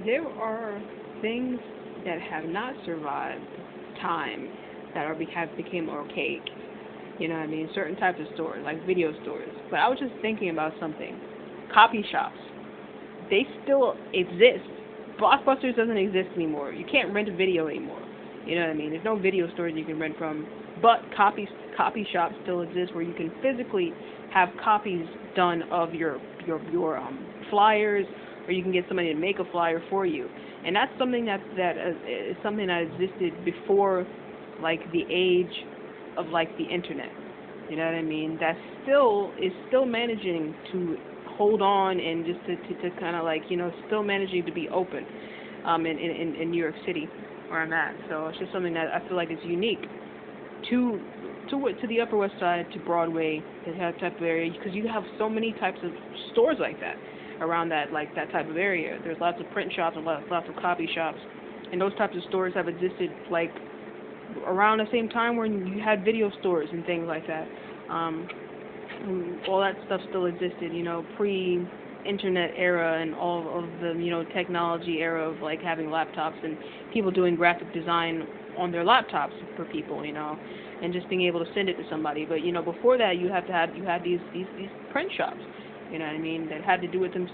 there are things that have not survived time that have became archaic. You know what I mean? Certain types of stores, like video stores. But I was just thinking about something. Copy shops. They still exist. Blockbusters doesn't exist anymore. You can't rent a video anymore. You know what I mean? There's no video stores you can rent from. But copy shops still exist where you can physically have copies done of your flyers, or you can get somebody to make a flyer for you. And that's something that is something that existed before, like the age of like the internet. You know what I mean? That still is still managing to hold on and just to kind of like still managing to be open, in New York City where I'm at. So it's just something that I feel like is unique to to the Upper West Side, to Broadway, that type of area, because you have so many types of stores like that around that type of area. There's lots of print shops and lots of copy shops, and those types of stores have existed like around the same time when you had video stores and things like that. All that stuff still existed, pre-internet era and all of the technology era of like having laptops and people doing graphic design on their laptops for people, and just being able to send it to somebody. But before that, you had these print shops, you know what I mean, that had to do with them.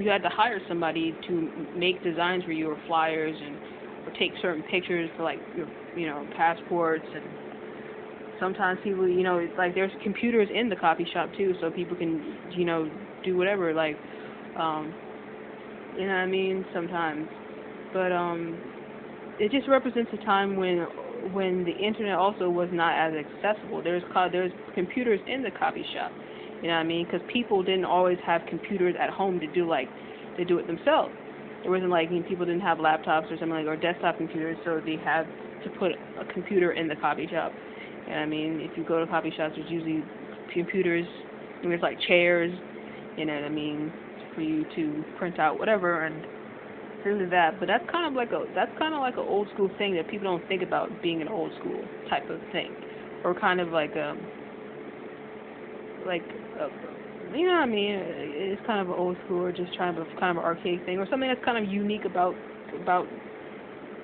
You had to hire somebody to make designs for you, or flyers, and or take certain pictures for like your passports. And sometimes people, it's like there's computers in the copy shop too, so people can do whatever, like you know what I mean, sometimes. But it just represents a time when the internet also was not as accessible. There's computers in the copy shop, you know what I mean, because people didn't always have computers at home to do it themselves. It wasn't like people didn't have laptops or something like, or desktop computers, so they had to put a computer in the copy shop. You know what I mean? If you go to copy shops, there's usually computers, and there's like chairs, you know what I mean, for you to print out whatever and things like that. But that's kind of like an old school thing that people don't think about, being an old school type of thing, or kind of like you know what I mean? It's kind of an old school, or just kind of an archaic thing, or something that's kind of unique about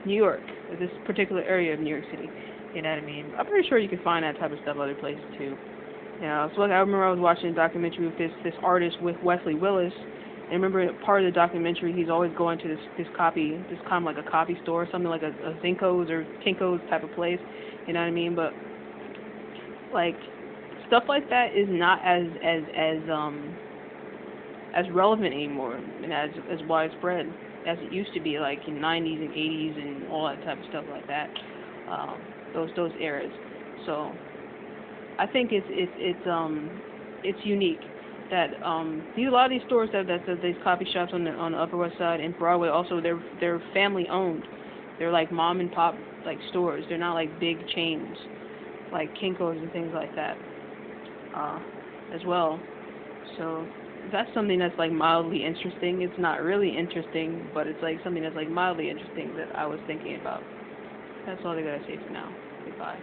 New York, this particular area of New York City. You know what I mean? I'm pretty sure you can find that type of stuff other places too. So like I remember I was watching a documentary with this artist with Wesley Willis, and I remember part of the documentary he's always going to this kind of like a copy store, something like a Zinco's or Kinko's type of place. You know what I mean? But like stuff like that is not as relevant anymore and as widespread as it used to be, like in 90s and 80s and all that type of stuff like that. Those eras. So I think it's unique that a lot of these stores that these copy shops on the Upper West Side and Broadway, also they're family owned. They're like mom and pop like stores. They're not like big chains like Kinko's and things like that as well. So that's something that's like mildly interesting. It's not really interesting, but it's like something that's like mildly interesting that I was thinking about. That's all I gotta say for now. Goodbye.